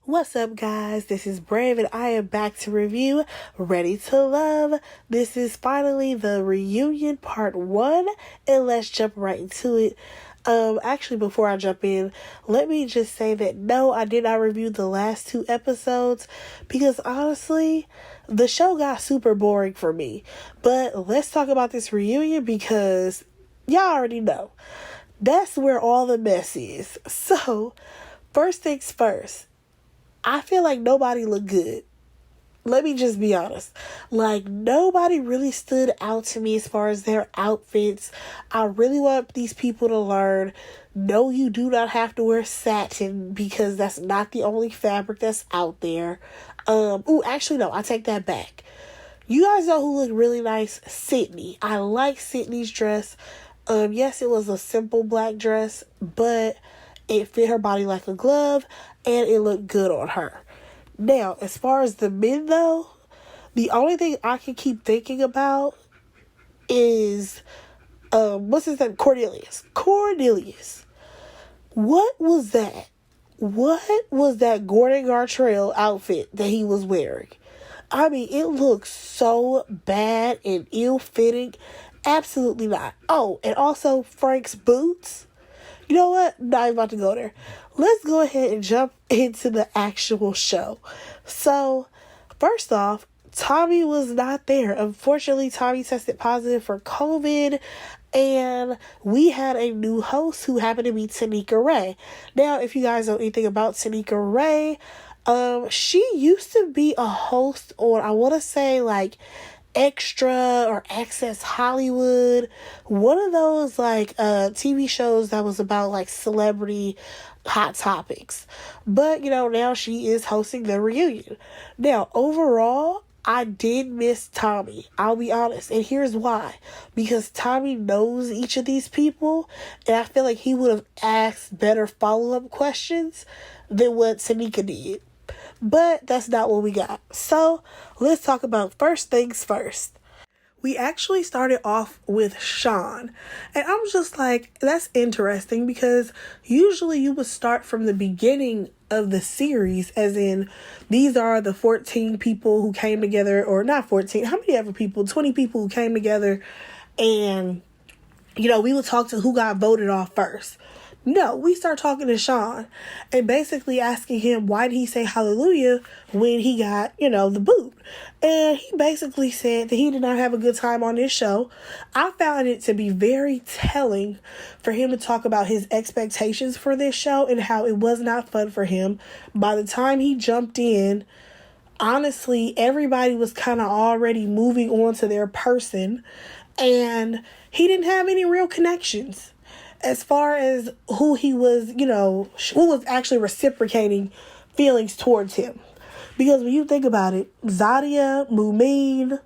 What's up, guys? This is Brave, and I am back to review Ready to Love. This is finally the reunion part 1, and let's jump right into it. Actually, before I jump in, let me just say that no, I did not review the last 2 episodes because honestly, the show got super boring for me. But let's talk about this reunion because y'all already know. That's where all the mess is. So, first things first. I feel like nobody looked good. Let me just be honest. Like, nobody really stood out to me as far as their outfits. I really want these people to learn, no, you do not have to wear satin because that's not the only fabric that's out there. Actually, no, I take that back. You guys know who looked really nice? Sydney. I like Sydney's dress. Yes, it was a simple black dress, but it fit her body like a glove, and it looked good on her. Now, as far as the men, though, the only thing I can keep thinking about is, what's his name? Cornelius. What was that? What was that Gordon Gartrell outfit that he was wearing? I mean, it looks so bad and ill-fitting. Absolutely not. Oh, and also Frank's boots. You know what? Not even about to go there. Let's go ahead and jump into the actual show. So, first off, Tommy was not there. Unfortunately, Tommy tested positive for COVID, and we had a new host who happened to be Tanika Ray. Now, if you guys know anything about Tanika Ray, she used to be a host on, I want to say, like, Extra or Access Hollywood, one of those like TV shows that was about like celebrity hot topics. But now she is hosting the reunion. Now, overall, I did miss Tommy. I'll be honest, and here's why. Because Tommy knows each of these people, and I feel like he would have asked better follow-up questions than what Tanika did. But that's not what we got. So, let's talk about first things first. We actually started off with Sean. And I'm just like, that's interesting because usually you would start from the beginning of the series, as in, these are the 14 people who came together, or not 14, how many ever people? 20 people who came together, and, we would talk to who got voted off first. No, we start talking to Sean and basically asking him why did he say hallelujah when he got, the boot. And he basically said that he did not have a good time on this show. I found it to be very telling for him to talk about his expectations for this show and how it was not fun for him. By the time he jumped in, honestly, everybody was kind of already moving on to their person, and he didn't have any real connections as far as who he was, who was actually reciprocating feelings towards him. Because when you think about it, Zadia, Mumin,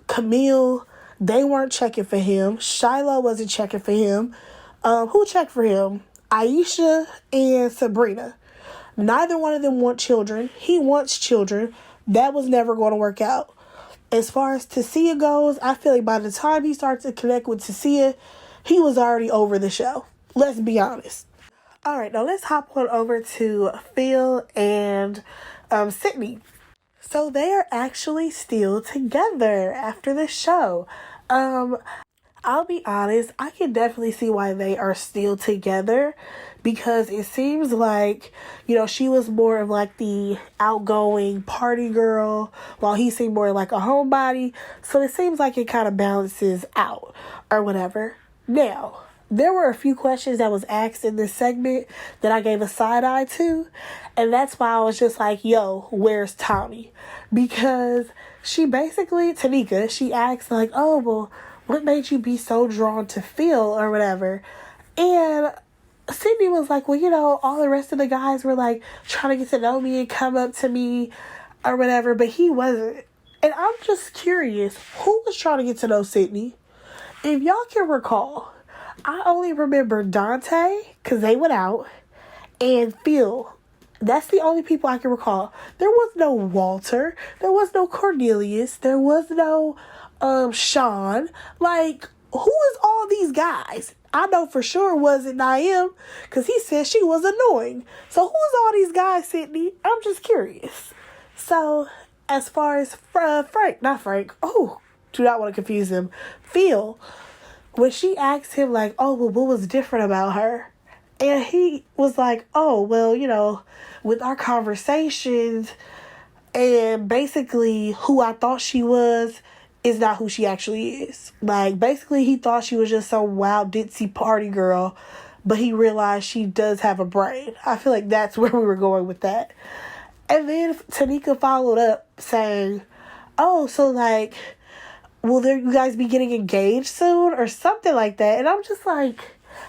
Camille, they weren't checking for him. Shiloh wasn't checking for him. Who checked for him? Aisha and Sabrina. Neither one of them want children. He wants children. That was never going to work out. As far as Tasia goes, I feel like by the time he starts to connect with Tasia, he was already over the show. Let's be honest. All right, now let's hop on over to Phil and Sydney. So they are actually still together after the show. I'll be honest, I can definitely see why they are still together, because it seems like, she was more of like the outgoing party girl, while he seemed more like a homebody. So it seems like it kind of balances out or whatever. Now, there were a few questions that was asked in this segment that I gave a side eye to, and that's why I was just like, yo, where's Tommy? Because she basically, Tanika, she asked like, oh, well, what made you be so drawn to Phil or whatever? And Sydney was like, well, all the rest of the guys were like trying to get to know me and come up to me or whatever, but he wasn't. And I'm just curious, who was trying to get to know Sydney? If y'all can recall, I only remember Dante, because they went out, and Phil. That's the only people I can recall. There was no Walter. There was no Cornelius. There was no Sean. Like, who is all these guys? I know for sure it wasn't Naim, because he said she was annoying. So who's all these guys, Sydney? I'm just curious. So as far as do not want to confuse him, Phil, when she asked him, like, oh, well, what was different about her? And he was like, oh, well, with our conversations and basically who I thought she was is not who she actually is. Like, basically, he thought she was just some wild, ditzy party girl, but he realized she does have a brain. I feel like that's where we were going with that. And then Tanika followed up saying, oh, so, like, will you guys be getting engaged soon? Or something like that. And I'm just like,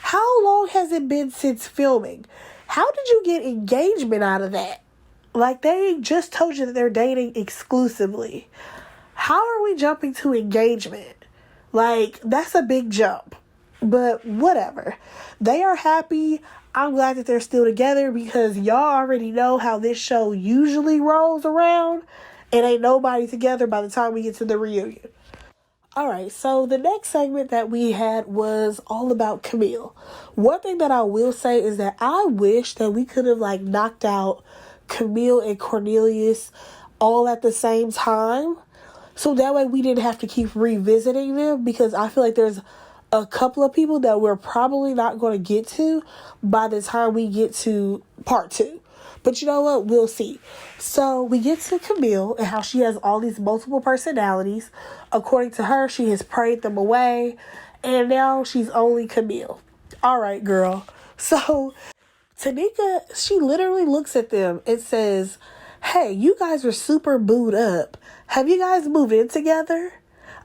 how long has it been since filming? How did you get engagement out of that? Like, they just told you that they're dating exclusively. How are we jumping to engagement? Like, that's a big jump. But whatever. They are happy. I'm glad that they're still together because y'all already know how this show usually rolls around. And ain't nobody together by the time we get to the reunion. Alright, so the next segment that we had was all about Camille. One thing that I will say is that I wish that we could have, like, knocked out Camille and Cornelius all at the same time. So that way we didn't have to keep revisiting them, because I feel like there's a couple of people that we're probably not going to get to by the time we get to part 2. But you know what? We'll see. So we get to Camille and how she has all these multiple personalities. According to her, she has prayed them away. And now she's only Camille. All right, girl. So Tanika, she literally looks at them and says, hey, you guys are super booed up. Have you guys moved in together?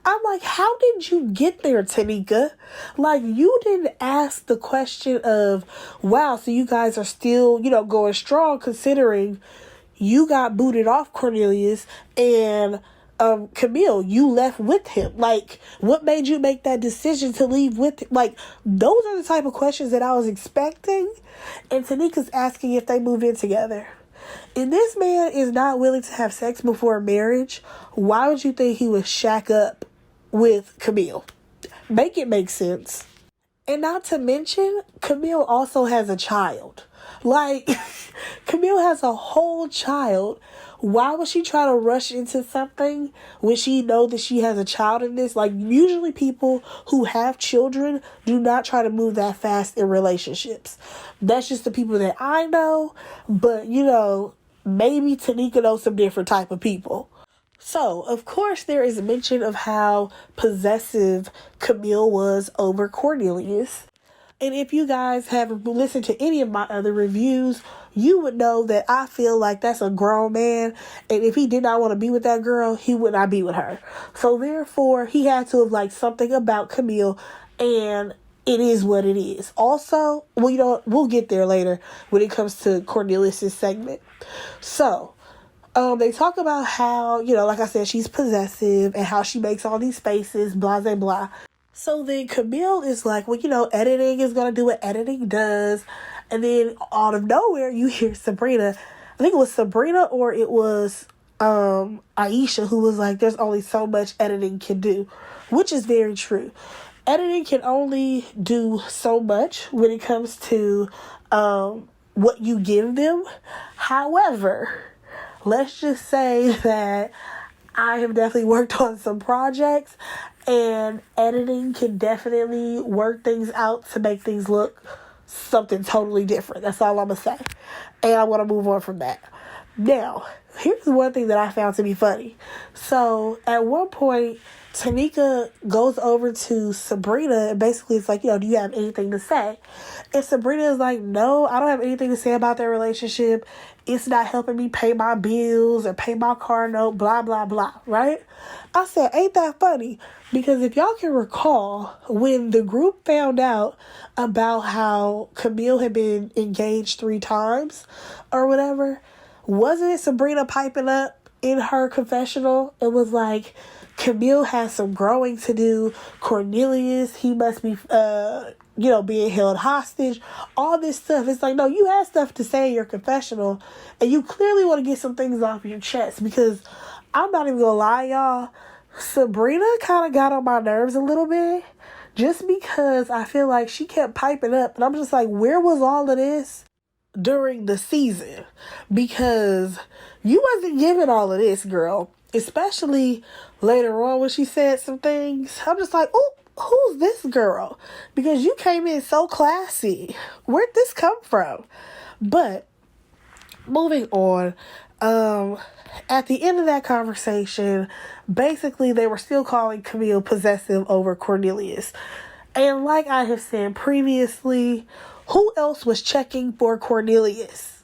I'm like, how did you get there, Tanika? Like, you didn't ask the question of, wow, so you guys are still, going strong, considering you got booted off Cornelius and Camille, you left with him. Like, what made you make that decision to leave with him? Like, those are the type of questions that I was expecting. And Tanika's asking if they moved in together. And this man is not willing to have sex before marriage. Why would you think he would shack up with Camille? Make it make sense. And not to mention, Camille also has a child. Like, Camille has a whole child. Why would she try to rush into something when she knows that she has a child in this? Like, usually people who have children do not try to move that fast in relationships. That's just the people that I know. But, maybe Tanika knows some different type of people. So, of course, there is mention of how possessive Camille was over Cornelius. And if you guys have listened to any of my other reviews, you would know that I feel like that's a grown man. And if he did not want to be with that girl, he would not be with her. So, therefore, he had to have liked something about Camille. And it is what it is. Also, we'll get there later when it comes to Cornelius' segment. So, they talk about how, like I said, she's possessive and how she makes all these faces, blah, blah, blah. So then Camille is like, well, editing is going to do what editing does. And then out of nowhere, you hear Sabrina. I think it was Sabrina or it was Aisha who was like, there's only so much editing can do, which is very true. Editing can only do so much when it comes to what you give them. However, let's just say that I have definitely worked on some projects, and editing can definitely work things out to make things look something totally different. That's all I'm going to say. And I want to move on from that. Now, here's one thing that I found to be funny. So, at one point, Tanika goes over to Sabrina and basically it's like, do you have anything to say? And Sabrina is like, no, I don't have anything to say about their relationship. It's not helping me pay my bills or pay my car note, blah, blah, blah, right? I said, ain't that funny? Because if y'all can recall, when the group found out about how Camille had been engaged 3 times or whatever, wasn't it Sabrina piping up in her confessional? It was like, Camille has some growing to do. Cornelius, he must be, being held hostage. All this stuff. It's like, no, you had stuff to say in your confessional. And you clearly want to get some things off your chest. Because I'm not even going to lie, y'all. Sabrina kind of got on my nerves a little bit. just because I feel like she kept piping up. And I'm just like, where was all of this during the season? Because you wasn't giving all of this, girl. Especially later on when she said some things. I'm just like, oh, who's this girl? Because you came in so classy. Where'd this come from? But moving on, at the end of that conversation, basically they were still calling Camille possessive over Cornelius. And like I have said previously, who else was checking for Cornelius?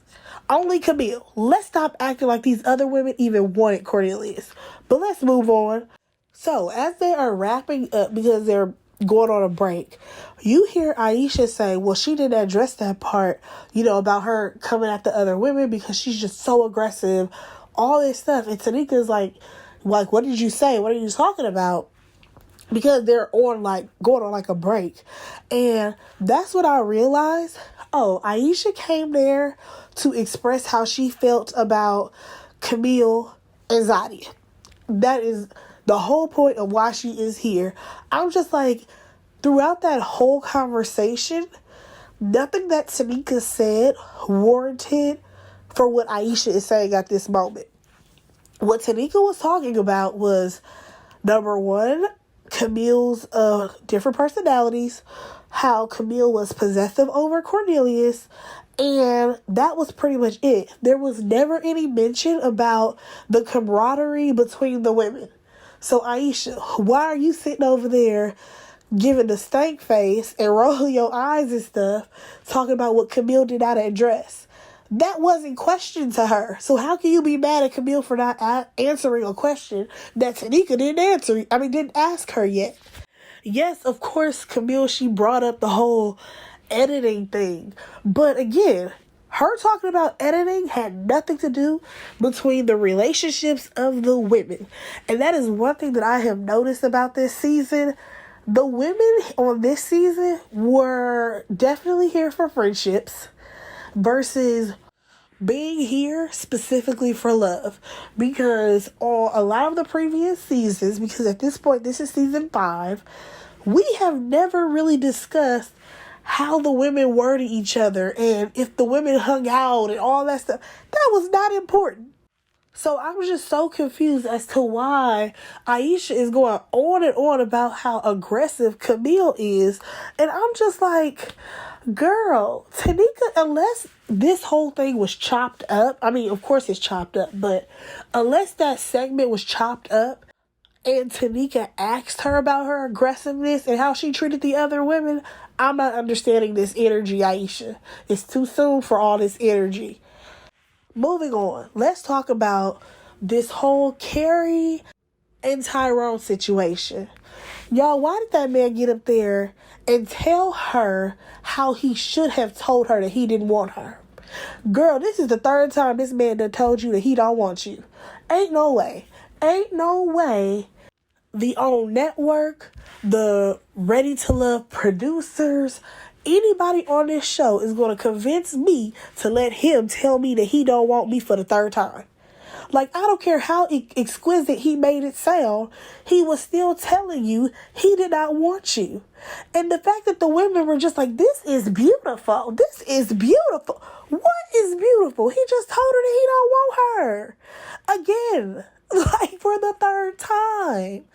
Only Camille. Let's stop acting like these other women even wanted Cornelius. But let's move on. So, as they are wrapping up because they're going on a break, you hear Aisha say, well, she didn't address that part, about her coming at the other women because she's just so aggressive, all this stuff. And Tanika's like, what did you say? What are you talking about? Because they're going on a break. And that's what I realized. Oh, Aisha came there to express how she felt about Camille and Zadia. That is the whole point of why she is here. I'm just like, throughout that whole conversation, nothing that Tanika said warranted for what Aisha is saying at this moment. What Tanika was talking about was, number one, Camille's different personalities, how Camille was possessive over Cornelius, and that was pretty much it. There was never any mention about the camaraderie between the women. So Aisha, why are you sitting over there giving the stank face and rolling your eyes and stuff, talking about what Camille did not address? That wasn't questioned to her. So how can you be mad at Camille for not answering a question that Tanika didn't ask her yet? Yes, of course, Camille, she brought up the whole editing thing. But again, her talking about editing had nothing to do between the relationships of the women. And that is one thing that I have noticed about this season. The women on this season were definitely here for friendships versus being here specifically for love. Because on a lot of the previous seasons, because at this point this is season 5, we have never really discussed how the women were to each other and if the women hung out and all that stuff. That was not important. So I'm just so confused as to why Aisha is going on and on about how aggressive Camille is. And I'm just like, girl, Tanika, unless this whole thing was chopped up, I mean, of course it's chopped up, but unless that segment was chopped up and Tanika asked her about her aggressiveness and how she treated the other women, I'm not understanding this energy, Aisha. It's too soon for all this energy. Moving on, let's talk about this whole Carrie and Tyrone situation. Y'all, why did that man get up there and tell her how he should have told her that he didn't want her? Girl, this is the 3rd time this man done told you that he don't want you. Ain't no way. Ain't no way the OWN network, the Ready to Love producers, anybody on this show is going to convince me to let him tell me that he don't want me for the 3rd time. Like, I don't care how exquisite he made it sound, he was still telling you he did not want you. And the fact that the women were just like, this is beautiful. This is beautiful. What is beautiful? He just told her that he don't want her. Again, like for the 3rd time.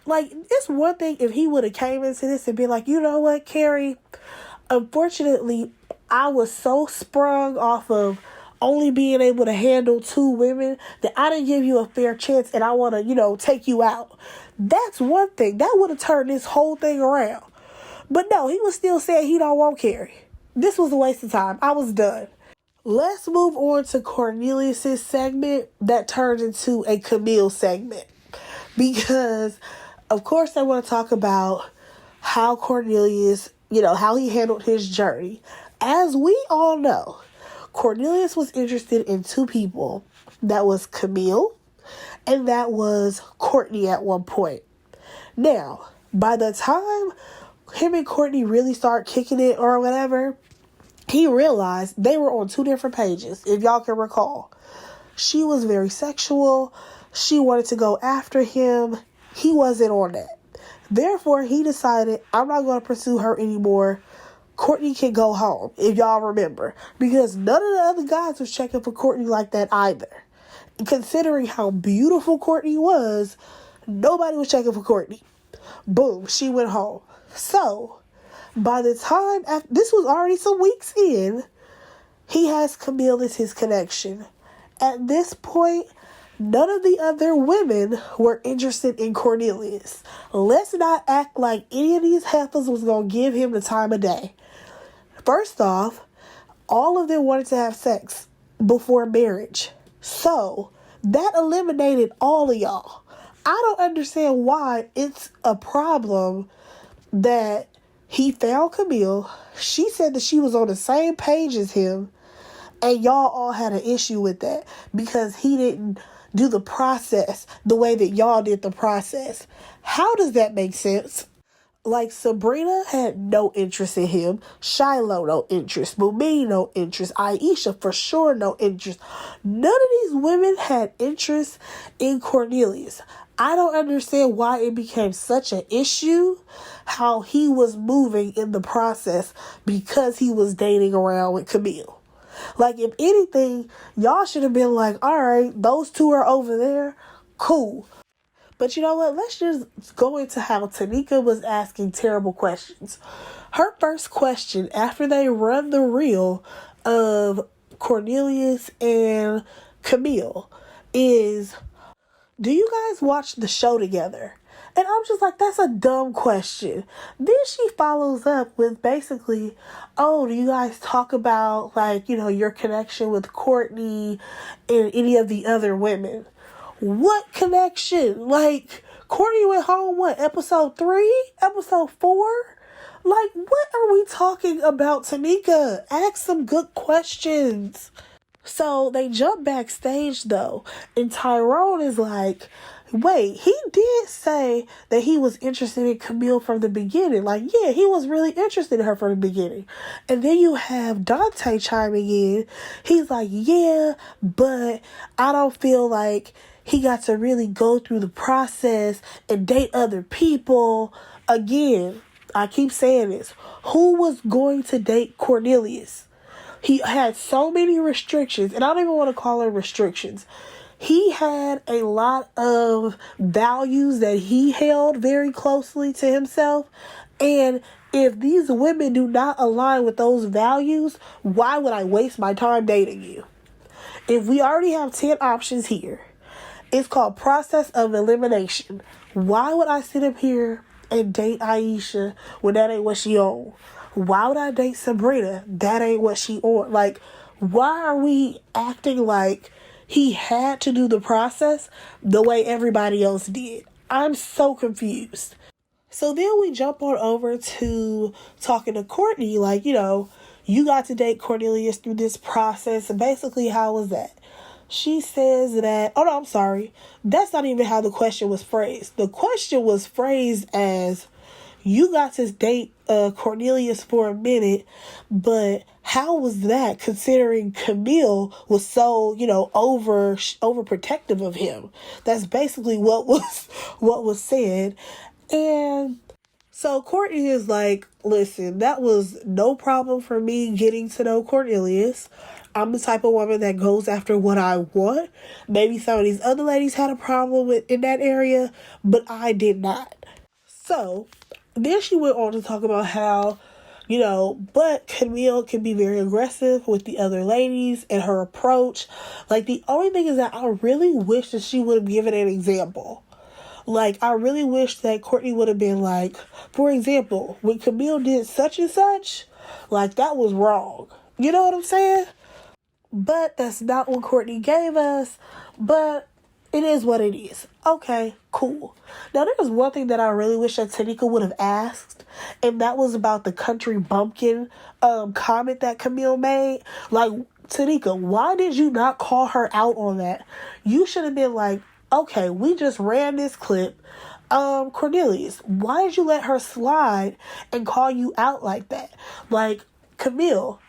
Like, it's one thing if he would have came into this and been like, you know what, Carrie? Unfortunately, I was so sprung off of only being able to handle 2 women that I didn't give you a fair chance and I want to, take you out. That's one thing. That would have turned this whole thing around. But no, he was still saying he don't want Carrie. This was a waste of time. I was done. Let's move on to Cornelius's segment that turned into a Camille segment. Because, of course, I want to talk about how Cornelius, how he handled his journey. As we all know, Cornelius was interested in 2 people. That was Camille and that was Courtney at one point. Now, by the time him and Courtney really start kicking it or whatever, he realized they were on 2 different pages, if y'all can recall. She was very sexual. She wanted to go after him. He wasn't on that. Therefore, he decided, I'm not going to pursue her anymore. Courtney can go home, if y'all remember. Because none of the other guys was checking for Courtney like that either. And considering how beautiful Courtney was, nobody was checking for Courtney. Boom, she went home. So, by the time, this was already some weeks in, he has Camille as his connection. At this point, none of the other women were interested in Cornelius. Let's not act like any of these heifers was going to give him the time of day. First off, all of them wanted to have sex before marriage. So, that eliminated all of y'all. I don't understand why it's a problem that he found Camille. She said that she was on the same page as him. And y'all all had an issue with that because he didn't do the process the way that y'all did the process. How does that make sense? Like, Sabrina had no interest in him. Shiloh, no interest. Mumine, no interest. Aisha, for sure, no interest. None of these women had interest in Cornelius. I don't understand why it became such an issue how he was moving in the process because he was dating around with Camille. Like, if anything, y'all should have been like, all right, those two are over there. Cool. But you know what? Let's just go into how Tanika was asking terrible questions. Her first question after they run the reel of Cornelius and Camille is, do you guys watch the show together? And I'm just like, that's a dumb question. Then she follows up with basically, oh, do you guys talk about, like, you know, your connection with Courtney and any of the other women? What connection? Like, Courtney went home, what, episode 3? Episode 4? Like, what are we talking about, Tanika? Ask some good questions. So they jump backstage, though, and Tyrone is like, wait, he did say that he was interested in Camille from the beginning. Like, yeah, he was really interested in her from the beginning. And then you have Dante chiming in. He's like, yeah, but I don't feel like he got to really go through the process and date other people. Again, I keep saying this. Who was going to date Cornelius? He had so many restrictions, and I don't even want to call it restrictions. He had a lot of values that he held very closely to himself. And if these women do not align with those values, why would I waste my time dating you? If we already have 10 options here, it's called process of elimination. Why would I sit up here and date Aisha when that ain't what she on? Why would I date Sabrina? That ain't what she on. Like, why are we acting like he had to do the process the way everybody else did? I'm so confused. So then we jump on over to talking to Courtney, like, you know, you got to date Cornelius through this process, and basically, how was that? She says that, oh no, I'm sorry. That's not even how the question was phrased. The question was phrased as, you got to date Cornelius for a minute, but how was that considering Camille was so, you know, overprotective of him? That's basically what was said. And so Courtney is like, listen, that was no problem for me getting to know Cornelius. I'm the type of woman that goes after what I want. Maybe some of these other ladies had a problem with in that area, but I did not. So then she went on to talk about how, you know, but Camille can be very aggressive with the other ladies and her approach. Like, the only thing is that I really wish that she would have given an example. Like, I really wish that Courtney would have been like, for example, when Camille did such and such, like, that was wrong. You know what I'm saying? But that's not what Courtney gave us. But it is what it is. Okay, cool. Now, there's one thing that I really wish that Tanika would have asked, and that was about the country bumpkin comment that Camille made. Like, Tanika, why did you not call her out on that? You should have been like, okay, we just ran this clip. Cornelius, why did you let her slide and call you out like that? Like, Camille,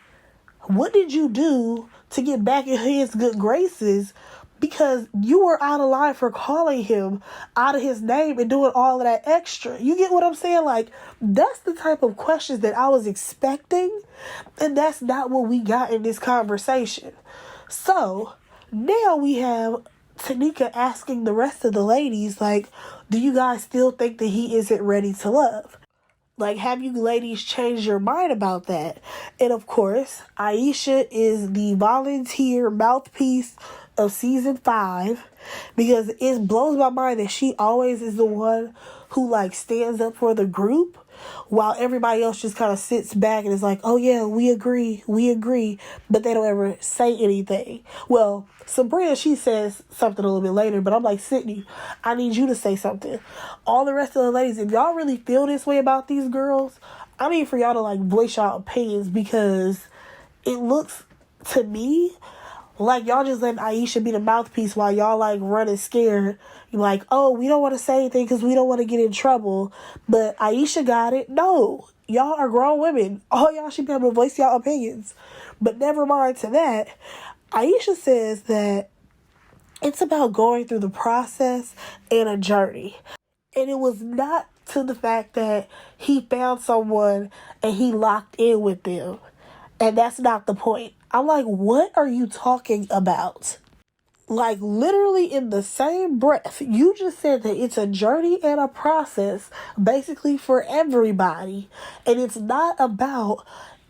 what did you do to get back in his good graces? because you were out of line for calling him out of his name and doing all of that extra. You get what I'm saying? Like, that's the type of questions that I was expecting, and that's not what we got in this conversation. So now we have Tanika asking the rest of the ladies, like, do you guys still think that he isn't ready to love? Like, have you ladies changed your mind about that? And of course, Aisha is the volunteer mouthpiece of season 5, because it blows my mind that she always is the one who, like, stands up for the group, while everybody else just kind of sits back and is like, oh yeah, we agree, but they don't ever say anything. Well, Sabrina, she says something a little bit later, but I'm like, Sydney, I need you to say something. All the rest of the ladies, if y'all really feel this way about these girls, I need for y'all to, like, voice y'all opinions, because it looks to me like y'all just letting Aisha be the mouthpiece while y'all, like, running scared. You're like, oh, we don't want to say anything because we don't want to get in trouble, but Aisha got it. No, y'all are grown women. All y'all should be able to voice y'all opinions. But never mind to that. Aisha says that it's about going through the process and a journey. And it was not to the fact that he found someone and he locked in with them. And that's not the point. I'm like, what are you talking about? Like, literally in the same breath, you just said that it's a journey and a process, basically, for everybody. And it's not about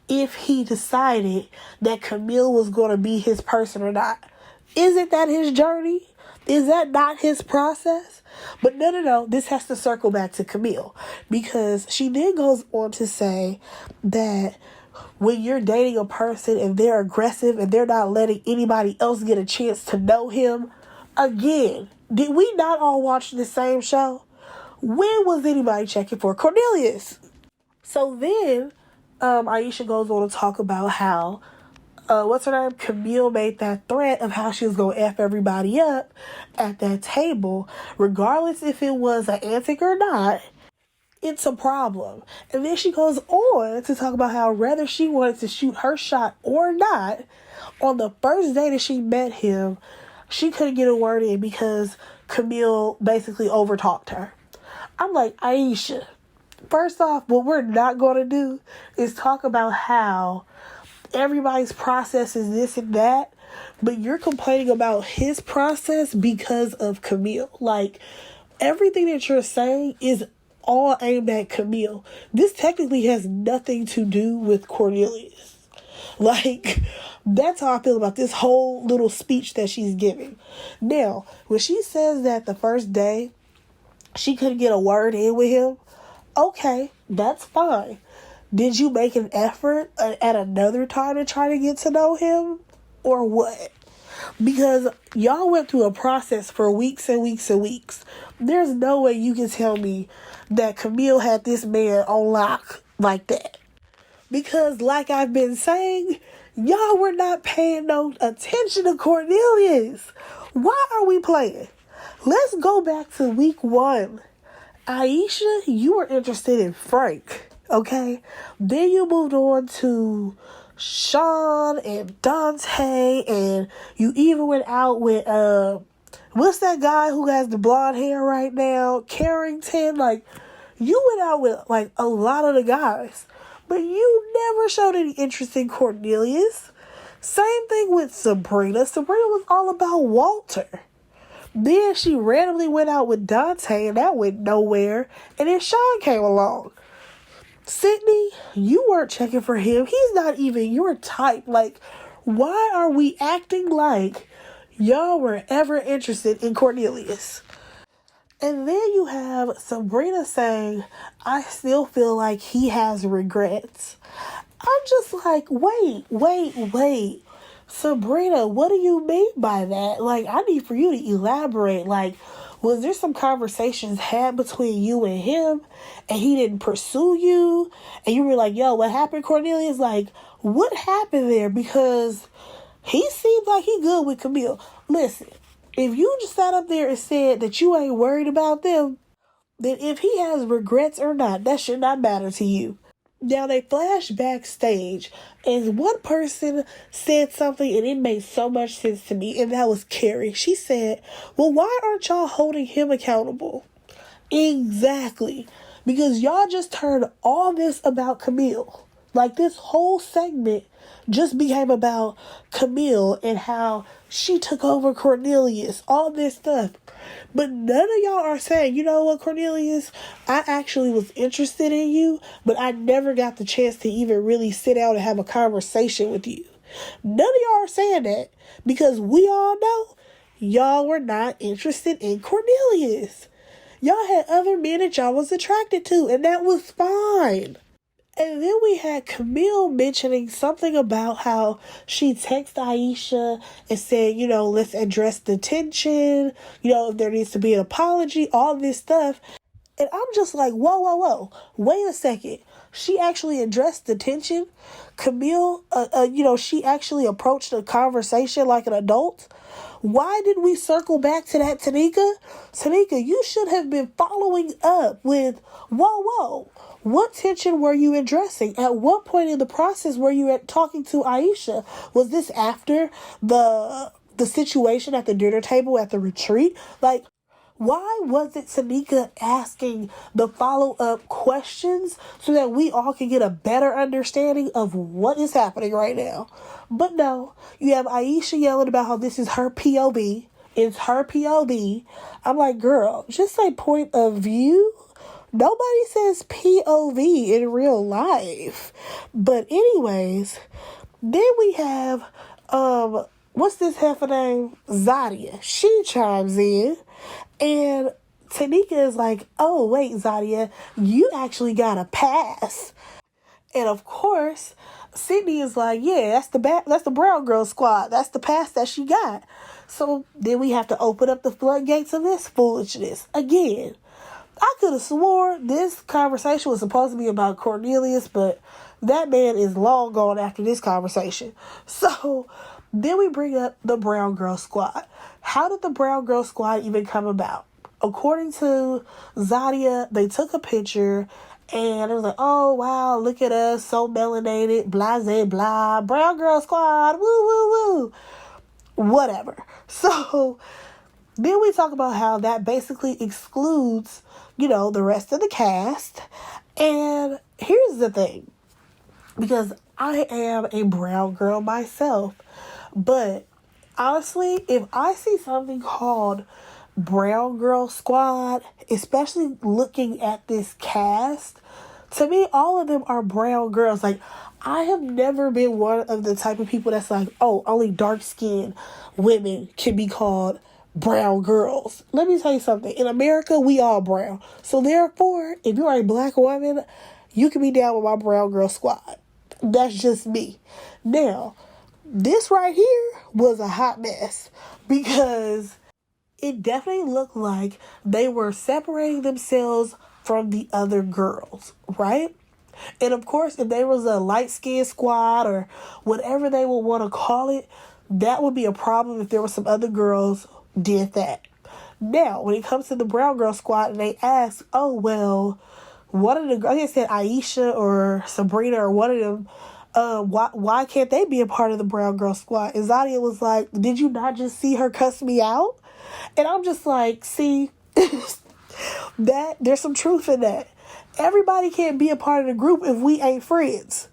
if he decided that Camille was going to be his person or not. Isn't that his journey? Is that not his process? But no, this has to circle back to Camille, because she then goes on to say that when you're dating a person and they're aggressive and they're not letting anybody else get a chance to know him, again, did we not all watch the same show? When was anybody checking for Cornelius? So then Aisha goes on to talk about how what's her name? Camille made that threat of how she was going to F everybody up at that table, regardless if it was an antic or not. It's a problem. And then she goes on to talk about how whether she wanted to shoot her shot or not, on the first day that she met him, she couldn't get a word in because Camille basically overtalked her. I'm like, Aisha, first off, what we're not going to do is talk about how everybody's process is this and that, but you're complaining about his process because of Camille. Like, everything that you're saying is all aimed at Camille. This technically has nothing to do with Cornelius. Like, that's how I feel about this whole little speech that she's giving. Now, when she says that the first day she couldn't get a word in with him, okay, that's fine. Did you make an effort at another time to try to get to know him? Or what? Because y'all went through a process for weeks and weeks and weeks. There's no way you can tell me that Camille had this man on lock like that. Because like I've been saying, y'all were not paying no attention to Cornelius. Why are we playing? Let's go back to week 1. Aisha, you were interested in Frank, okay? Then you moved on to Sean and Dante, and you even went out with what's that guy who has the blonde hair right now, Carrington. Like, you went out with like a lot of the guys, but you never showed any interest in Cornelius. Same thing with Sabrina. Sabrina was all about Walter. Then she randomly went out with Dante, and that went nowhere. And then Sean came along. Sydney, you weren't checking for him. He's not even your type. Like, why are we acting like y'all were ever interested in Cornelius? And then you have Sabrina saying, I still feel like he has regrets. I'm just like, wait. Sabrina, what do you mean by that? Like, I need for you to elaborate. Like, was there some conversations had between you and him and he didn't pursue you? And you were like, yo, what happened, Cornelius? Like, what happened there? Because he seems like he good with Camille. Listen, if you just sat up there and said that you ain't worried about them, then if he has regrets or not, that should not matter to you. Now they flash backstage, and one person said something, and it made so much sense to me, and that was Carrie. She said, well, why aren't y'all holding him accountable? Exactly. Because y'all just heard all this about Camille. Like, this whole segment just became about Camille and how she took over Cornelius, all this stuff. But none of y'all are saying, you know what, Cornelius, I actually was interested in you, but I never got the chance to even really sit down and have a conversation with you. None of y'all are saying that, because we all know y'all were not interested in Cornelius. Y'all had other men that y'all was attracted to, and that was fine. And then we had Camille mentioning something about how she texted Aisha and said, you know, let's address the tension, you know, if there needs to be an apology, all this stuff. And I'm just like, whoa, wait a second. She actually addressed the tension. Camille, she actually approached the conversation like an adult. Why did we circle back to that, Tanika? Tanika, you should have been following up with, whoa. What tension were you addressing? At what point in the process were you talking to Aisha? Was this after the situation at the dinner table at the retreat? Like, why wasn't Tanika asking the follow-up questions so that we all can get a better understanding of what is happening right now? But no, you have Aisha yelling about how this is her POV. It's her POV. I'm like, girl, just say point of view. Nobody says POV in real life. But anyways, then we have, what's this heifer name? Zadia. She chimes in. And Tanika is like, oh, wait, Zadia, you actually got a pass. And of course, Sydney is like, yeah, that's the brown girl squad. That's the pass that she got. So then we have to open up the floodgates of this foolishness again. I could have swore this conversation was supposed to be about Cornelius, but that man is long gone after this conversation. So then we bring up the Brown Girl Squad. How did the Brown Girl Squad even come about? According to Zadia, they took a picture and it was like, oh, wow, look at us, so melanated, blase, blah, Brown Girl Squad, woo. Whatever. So then we talk about how that basically excludes, you know, the rest of the cast. And here's the thing, because I am a brown girl myself, but honestly, if I see something called Brown Girl Squad, especially looking at this cast, to me, all of them are brown girls. Like, I have never been one of the type of people that's like, oh, only dark-skinned women can be called brown girls. Let me tell you something. In America, we all brown. So therefore, if you are a black woman, you can be down with my Brown Girl Squad. That's just me. Now, this right here was a hot mess because it definitely looked like they were separating themselves from the other girls, right? And of course, if there was a light-skinned squad or whatever they would want to call it, that would be a problem if there were some other girls did that. Now, when it comes to the Brown Girl Squad and they ask, oh, well, one of the girls, I think it said Aisha or Sabrina or one of them, why can't they be a part of the Brown Girl Squad? And Zadia was like, did you not just see her cuss me out? And I'm just like, see, that there's some truth in that. Everybody can't be a part of the group if we ain't friends.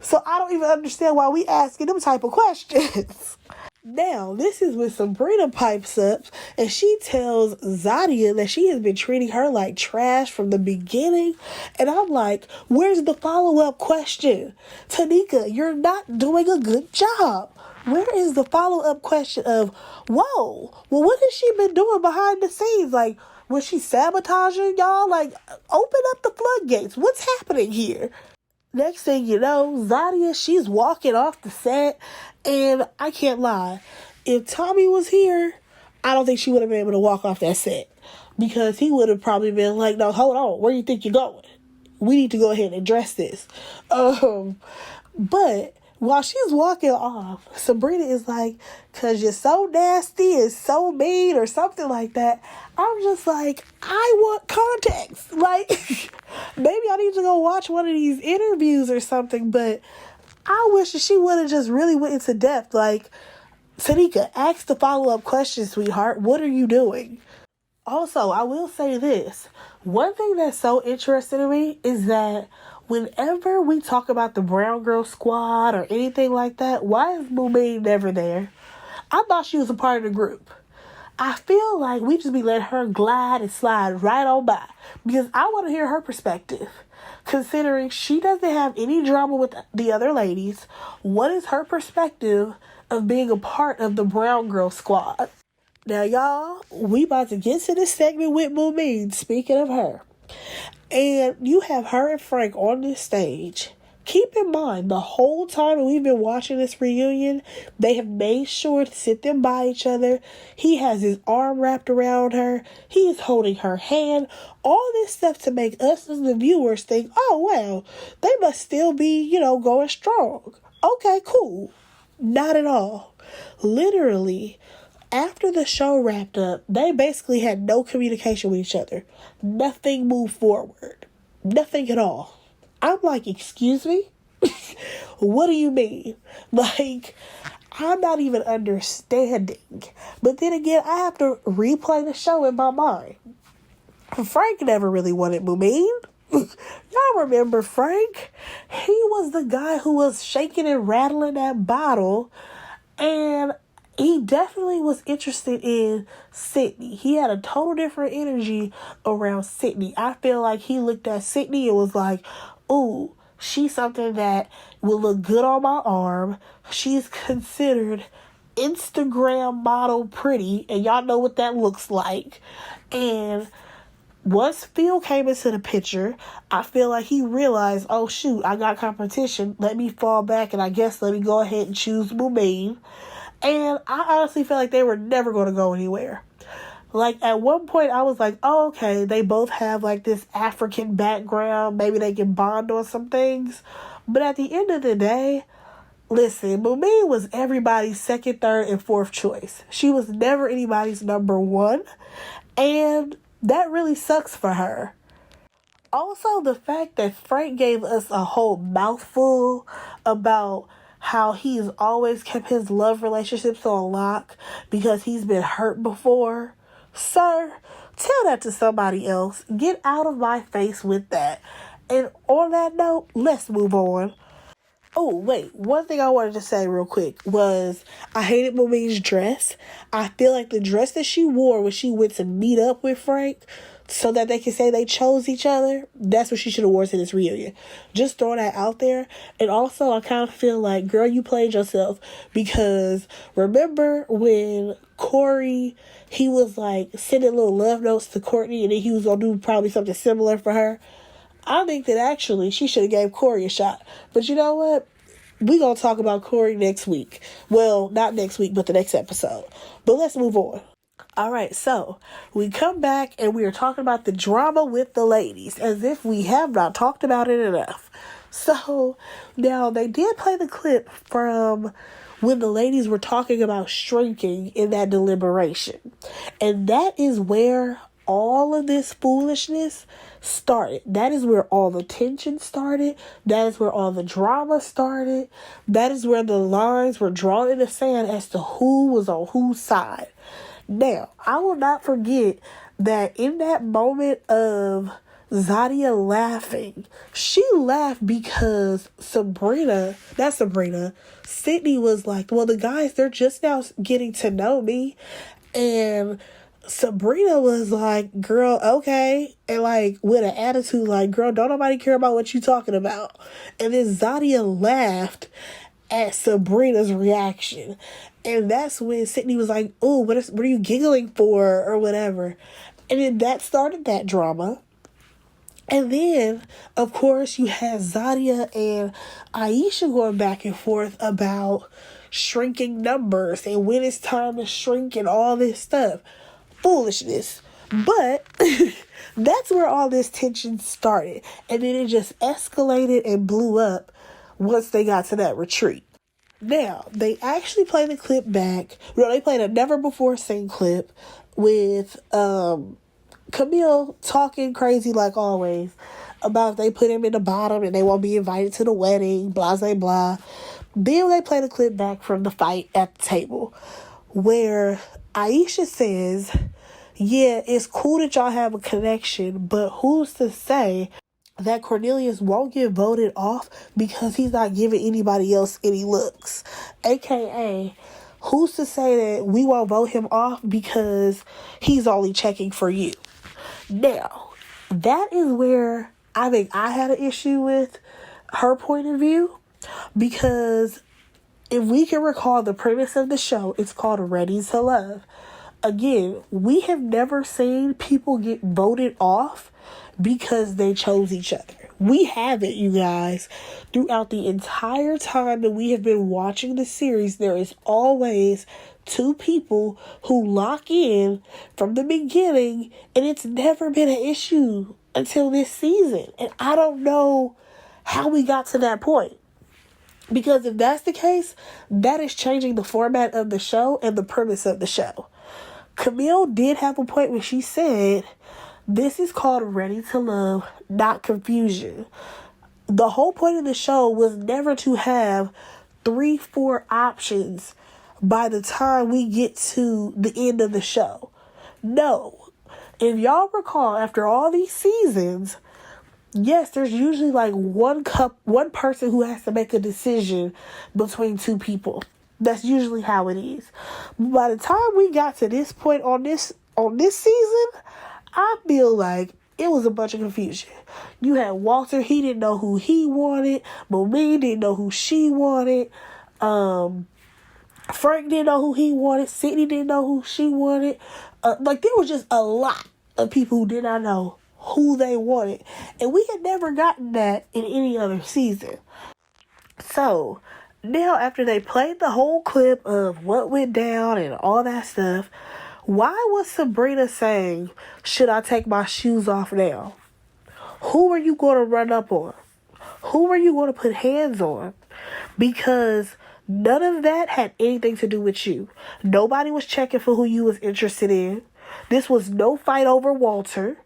So I don't even understand why we asking them type of questions. Now, this is when Sabrina pipes up and she tells Zadia that she has been treating her like trash from the beginning. And I'm like, where's the follow-up question? Tanika, you're not doing a good job. Where is the follow-up question of, whoa, well, what has she been doing behind the scenes? Like, was she sabotaging y'all? Like, open up the floodgates. What's happening here? Next thing you know, Zadia, she's walking off the set, and I can't lie. If Tommy was here, I don't think she would have been able to walk off that set, because he would have probably been like, no, hold on, where do you think you're going? We need to go ahead and address this. But While she's walking off, Sabrina is like, "'Cause you're so nasty and so mean," or something like that. I'm just like, I want context. Like, maybe I need to go watch one of these interviews or something, but I wish that she would have just really went into depth. Like, Tanika, ask the follow-up question, sweetheart. What are you doing? Also, I will say this. One thing that's so interesting to me is that whenever we talk about the Brown Girl Squad or anything like that, why is Mumin never there? I thought she was a part of the group. I feel like we just be letting her glide and slide right on by because I want to hear her perspective. Considering she doesn't have any drama with the other ladies, what is her perspective of being a part of the Brown Girl Squad? Now, y'all, we about to get to this segment with Mumin, speaking of her. And you have her and Frank on this stage. Keep in mind, the whole time we've been watching this reunion, they have made sure to sit them by each other. He has his arm wrapped around her. He is holding her hand. All this stuff to make us as the viewers think, oh, wow, they must still be, going strong. Okay, cool. Not at all. Literally, after the show wrapped up, they basically had no communication with each other. Nothing moved forward. Nothing at all. I'm like, excuse me? What do you mean? Like, I'm not even understanding. But then again, I have to replay the show in my mind. Frank never really wanted Mumin. Y'all remember Frank? He was the guy who was shaking and rattling that bottle. And he definitely was interested in Sydney. He had a total different energy around Sydney. I feel like he looked at Sydney and was like, ooh, she's something that will look good on my arm. She's considered Instagram model pretty, and y'all know what that looks like. And once Phil came into the picture, I feel like he realized, oh shoot, I got competition. Let me fall back and I guess let me go ahead and choose Mumin. And I honestly feel like they were never going to go anywhere. Like, at one point, I was like, oh, okay, they both have, like, this African background. Maybe they can bond on some things. But at the end of the day, listen, Mumin was everybody's second, third, and fourth choice. She was never anybody's number one. And that really sucks for her. Also, the fact that Frank gave us a whole mouthful about how he's always kept his love relationships on lock because he's been hurt before. Sir, tell that to somebody else. Get out of my face with that. And on that note, let's move on. Oh, wait. One thing I wanted to say real quick was I hated Mumin's dress. I feel like the dress that she wore when she went to meet up with Frank so that they can say they chose each other, that's what she should have worn to this reunion. Just throw that out there. And also, I kind of feel like, girl, you played yourself because remember when Corey, he was like sending little love notes to Courtney and then he was going to do probably something similar for her? I think that actually she should have gave Corey a shot. But you know what? We're going to talk about Corey next week. Well, not next week, but the next episode. But let's move on. All right, so we come back and we are talking about the drama with the ladies as if we have not talked about it enough. So now they did play the clip from when the ladies were talking about shrinking in that deliberation. And that is where all of this foolishness started. That is where all the tension started. That is where all the drama started. That is where the lines were drawn in the sand as to who was on whose side. Now, I will not forget that in that moment of Zadia laughing, she laughed because Sydney was like, well, the guys, they're just now getting to know me. And Sabrina was like, girl, okay. And like with an attitude like, girl, don't nobody care about what you talking about. And then Zadia laughed at Sabrina's reaction. And that's when Sydney was like, oh, what are you giggling for or whatever. And then that started that drama. And then, of course, you had Zadia and Aisha going back and forth about shrinking numbers and when it's time to shrink and all this stuff. Foolishness. But that's where all this tension started. And then it just escalated and blew up once they got to that retreat. Now, they actually played the clip back. No, they played a never before seen clip with Camille talking crazy like always about they put him in the bottom and they won't be invited to the wedding, blah, blah, blah. Then they played a clip back from the fight at the table where Aisha says, yeah, it's cool that y'all have a connection, but who's to say that Cornelius won't get voted off because he's not giving anybody else any looks? AKA, who's to say that we won't vote him off because he's only checking for you? Now, that is where I think I had an issue with her point of view, because if we can recall the premise of the show, it's called Ready to Love. Again, we have never seen people get voted off because they chose each other. We haven't, you guys. Throughout the entire time that we have been watching the series, there is always two people who lock in from the beginning, and it's never been an issue until this season. And I don't know how we got to that point. Because if that's the case, that is changing the format of the show and the premise of the show. Camille did have a point when she said, this is called Ready to Love, not confusion. The whole point of the show was never to have 3-4 options by the time we get to the end of the show. No. If y'all recall, after all these seasons, yes, there's usually like one person who has to make a decision between two people. That's usually how it is. By the time we got to this point on this season, I feel like it was a bunch of confusion. You had Walter, he didn't know who he wanted. Moline didn't know who she wanted. Frank didn't know who he wanted. Sydney didn't know who she wanted. There was just a lot of people who did not know who they wanted. And we had never gotten that in any other season. So, now after they played the whole clip of what went down and all that stuff, why was Sabrina saying, should I take my shoes off now? Who are you going to run up on? Who are you going to put hands on? Because none of that had anything to do with you. Nobody was checking for who you was interested in. This was no fight over Walter.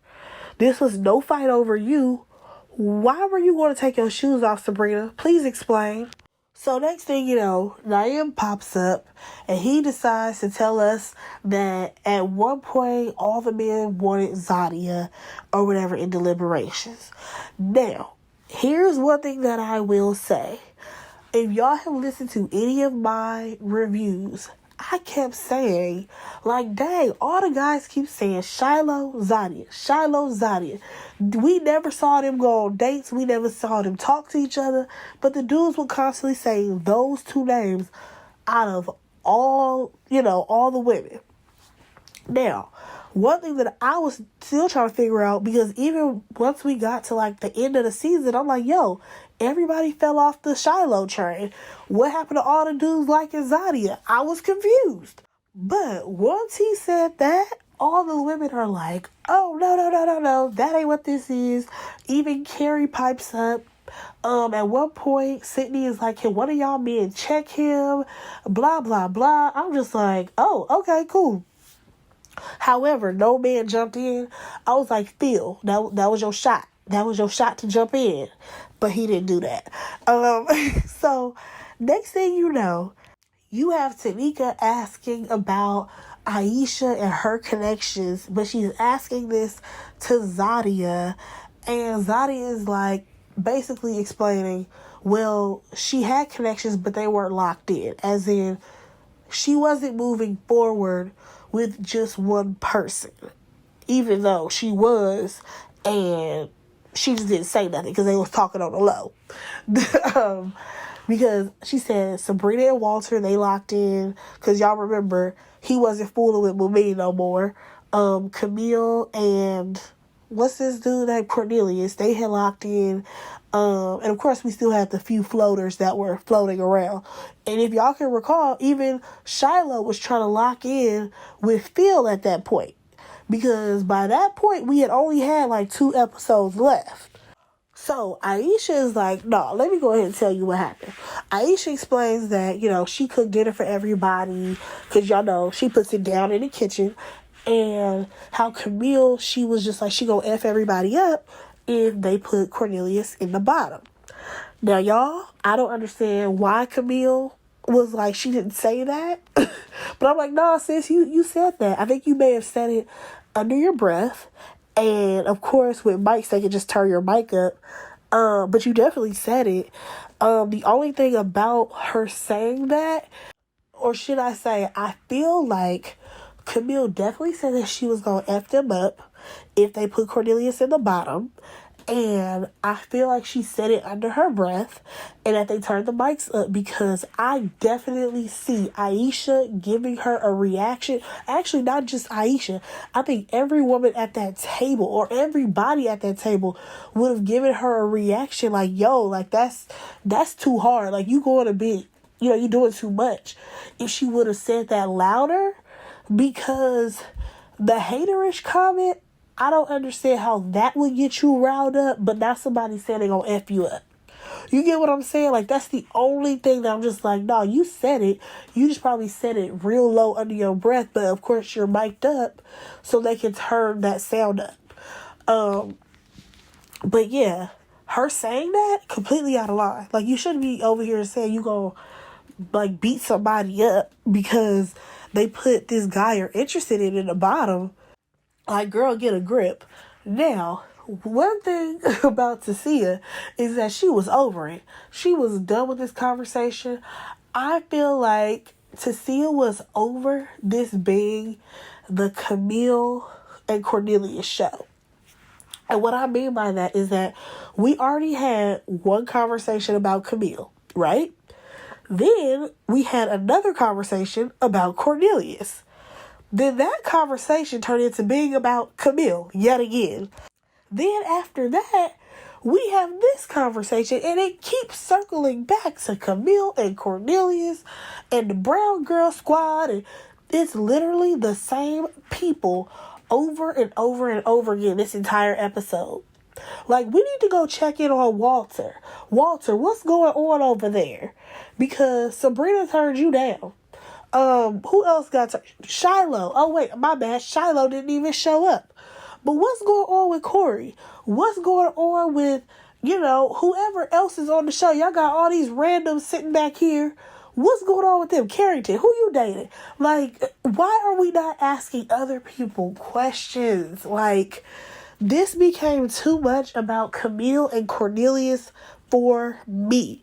This was no fight over you. Why were you going to take your shoes off, Sabrina? Please explain. So next thing you know, Naeem pops up and he decides to tell us that at one point all the men wanted Zadia or whatever in deliberations. Now, here's one thing that I will say. If y'all have listened to any of my reviews, I kept saying, like, dang, all the guys keep saying Shiloh, Zadia, Shiloh, Zadia. We never saw them go on dates. We never saw them talk to each other. But the dudes would constantly say those two names out of all the women. Now, one thing that I was still trying to figure out, because even once we got to like the end of the season, I'm like, yo, everybody fell off the Shiloh train. What happened to all the dudes liking Zadia? I was confused. But once he said that, all the women are like, oh, no, that ain't what this is. Even Carrie pipes up. At one point, Sydney is like, can one of y'all men check him? Blah, blah, blah. I'm just like, oh, okay, cool. However, no man jumped in. I was like, Phil, that was your shot. That was your shot to jump in. But he didn't do that. So, next thing you know, you have Tanika asking about Aisha and her connections, but she's asking this to Zadia, and Zadia is like basically explaining, well, she had connections, but they weren't locked in, as in she wasn't moving forward with just one person, even though she was, and she just didn't say nothing because they was talking on the low. Because she said Sabrina and Walter, they locked in, because y'all remember he wasn't fooling with Mummy no more. Camille and what's this dude named Cornelius, they had locked in. And of course we still had the few floaters that were floating around. And if y'all can recall, even Shiloh was trying to lock in with Phil at that point, because by that point we had only had like 2 episodes left. So Aisha is like, no, let me go ahead and tell you what happened. Aisha explains that, she cooked dinner for everybody because y'all know she puts it down in the kitchen, and how Camille, she was just like, she gonna F everybody up if they put Cornelius in the bottom. Now, y'all, I don't understand why Camille was like, she didn't say that. But I'm like, no, sis, you said that. I think you may have said it under your breath. And, of course, with mics, they can just turn your mic up. But you definitely said it. The only thing about her saying that, or should I say, I feel like Camille definitely said that she was going to F them up if they put Cornelius in the bottom. And I feel like she said it under her breath and that they turned the mics up, because I definitely see Aisha giving her a reaction. Actually, not just Aisha. I think every woman at that table, or everybody at that table, would have given her a reaction like, yo, like that's too hard. Like, you going to be, you're doing too much. If she would have said that louder, because the haterish comment, I don't understand how that would get you riled up, but now somebody said they gonna F you up. You get what I'm saying? Like, that's the only thing that I'm just like, no, you said it. You just probably said it real low under your breath, but of course you're mic'd up so they can turn that sound up. But yeah, her saying that, completely out of line. Like, you shouldn't be over here saying you gonna, like, beat somebody up because they put this guy you're interested in the bottom. Like, girl, get a grip. Now, one thing about Tasia is that she was over it. She was done with this conversation. I feel like Tasia was over this being the Camille and Cornelius show. And what I mean by that is that we already had one conversation about Camille, right? Then we had another conversation about Cornelius. Then that conversation turned into being about Camille yet again. Then after that, we have this conversation, and it keeps circling back to Camille and Cornelius and the Brown Girl Squad, and it's literally the same people over and over and over again this entire episode. Like, we need to go check in on Walter. Walter, what's going on over there? Because Sabrina turned you down. Who else got Shiloh? Oh, wait, my bad. Shiloh didn't even show up. But what's going on with Corey? What's going on with, whoever else is on the show? Y'all got all these randoms sitting back here. What's going on with them? Carrington, who you dating? Like, why are we not asking other people questions? Like, this became too much about Camille and Cornelius for me.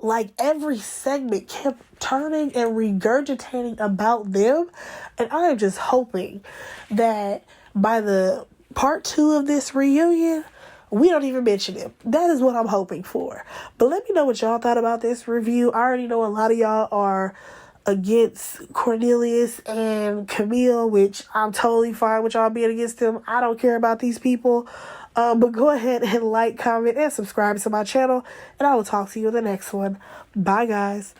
Like, every segment kept turning and regurgitating about them. And I am just hoping that by the part 2 of this reunion, we don't even mention him. That is what I'm hoping for. But let me know what y'all thought about this review. I already know a lot of y'all are against Cornelius and Camille, which I'm totally fine with y'all being against them. I don't care about these people. But go ahead and like, comment, and subscribe to my channel, and I will talk to you in the next one. Bye, guys.